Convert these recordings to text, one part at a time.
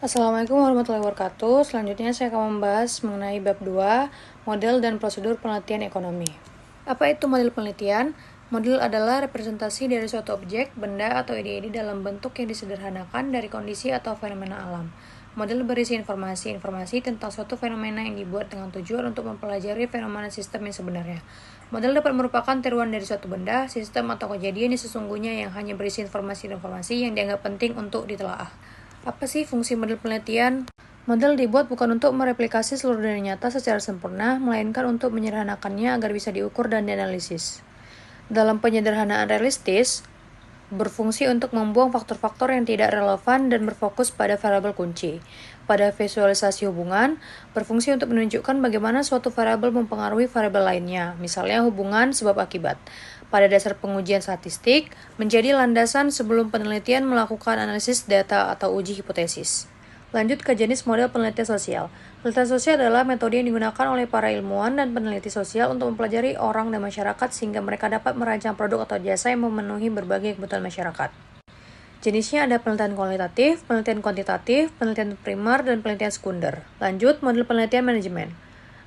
Assalamualaikum warahmatullahi wabarakatuh. Selanjutnya saya akan membahas mengenai bab 2, model dan prosedur penelitian ekonomi. Apa itu model penelitian? Model adalah representasi dari suatu objek, benda, atau ide-ide dalam bentuk yang disederhanakan dari kondisi atau fenomena alam. Model berisi informasi tentang suatu fenomena yang dibuat dengan tujuan untuk mempelajari fenomena sistem yang sebenarnya. Model dapat merupakan tiruan dari suatu benda, sistem, atau kejadian yang sesungguhnya yang hanya berisi informasi yang dianggap penting untuk ditelaah. Apa sih fungsi model penelitian? Model dibuat bukan untuk mereplikasi seluruh dunia nyata secara sempurna, melainkan untuk menyederhanakannya agar bisa diukur dan dianalisis. Dalam penyederhanaan realistis, berfungsi untuk membuang faktor-faktor yang tidak relevan dan berfokus pada variabel kunci. Pada visualisasi hubungan, berfungsi untuk menunjukkan bagaimana suatu variabel mempengaruhi variabel lainnya, misalnya hubungan sebab akibat. Pada dasar pengujian statistik, menjadi landasan sebelum penelitian melakukan analisis data atau uji hipotesis. Lanjut ke jenis model penelitian sosial. Penelitian sosial adalah metode yang digunakan oleh para ilmuwan dan peneliti sosial untuk mempelajari orang dan masyarakat sehingga mereka dapat merancang produk atau jasa yang memenuhi berbagai kebutuhan masyarakat. Jenisnya ada penelitian kualitatif, penelitian kuantitatif, penelitian primer, dan penelitian sekunder. Lanjut, model penelitian manajemen.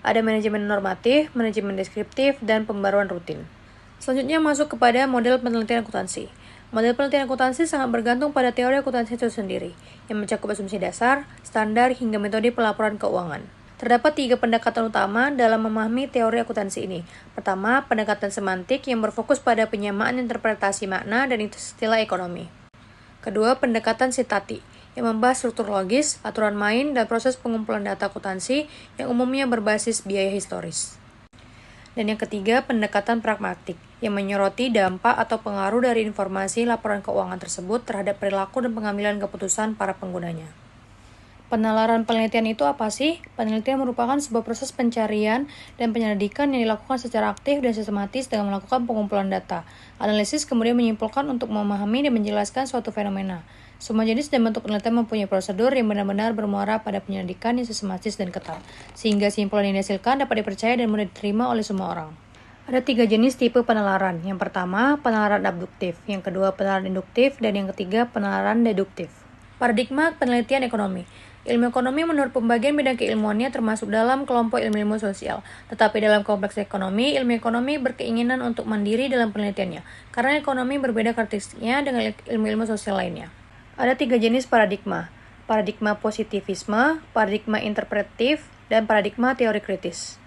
Ada manajemen normatif, manajemen deskriptif, dan pembaruan rutin. Selanjutnya masuk kepada model penelitian akuntansi. Model penelitian akuntansi sangat bergantung pada teori akuntansi itu sendiri, yang mencakup asumsi dasar, standar, hingga metode pelaporan keuangan. Terdapat 3 pendekatan utama dalam memahami teori akuntansi ini. Pertama, pendekatan semantik yang berfokus pada penyamaan interpretasi makna dan istilah ekonomi. Kedua, pendekatan sintati yang membahas struktur logis, aturan main, dan proses pengumpulan data akuntansi yang umumnya berbasis biaya historis. Dan yang ketiga, pendekatan pragmatik, yang menyoroti dampak atau pengaruh dari informasi laporan keuangan tersebut terhadap perilaku dan pengambilan keputusan para penggunanya. Penalaran penelitian itu apa sih? Penelitian merupakan sebuah proses pencarian dan penyelidikan yang dilakukan secara aktif dan sistematis dengan melakukan pengumpulan data. Analisis kemudian menyimpulkan untuk memahami dan menjelaskan suatu fenomena. Semua jenis dan bentuk penelitian mempunyai prosedur yang benar-benar bermuara pada penyelidikan yang sistematis dan ketat, sehingga kesimpulan yang dihasilkan dapat dipercaya dan mudah diterima oleh semua orang. Ada 3 jenis tipe penalaran. Yang pertama, penalaran abduktif. Yang kedua, penalaran induktif. Dan yang ketiga, penalaran deduktif. Paradigma penelitian ekonomi. Ilmu ekonomi menurut pembagian bidang keilmuannya termasuk dalam kelompok ilmu-ilmu sosial. Tetapi dalam kompleks ekonomi, ilmu ekonomi berkeinginan untuk mandiri dalam penelitiannya, karena ekonomi berbeda karakteristiknya dengan ilmu-ilmu sosial lainnya. Ada 3 jenis paradigma. Paradigma positivisme, paradigma interpretatif, dan paradigma teori kritis.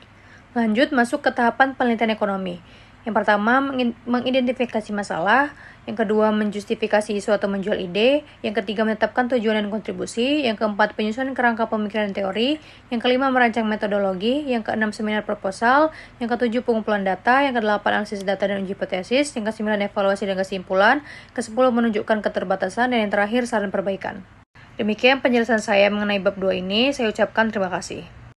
Lanjut masuk ke tahapan penelitian ekonomi. Yang pertama, mengidentifikasi masalah. Yang kedua, menjustifikasi isu atau menjual ide. Yang ketiga, menetapkan tujuan dan kontribusi. Yang keempat, penyusunan kerangka pemikiran dan teori. Yang kelima, merancang metodologi. Yang keenam, seminar proposal. Yang ketujuh, pengumpulan data. Yang kedelapan, analisis data dan uji hipotesis. Yang kesembilan, evaluasi dan kesimpulan. Kesepuluh, menunjukkan keterbatasan. Dan yang terakhir, saran perbaikan. Demikian penjelasan saya mengenai bab 2 ini. Saya ucapkan terima kasih.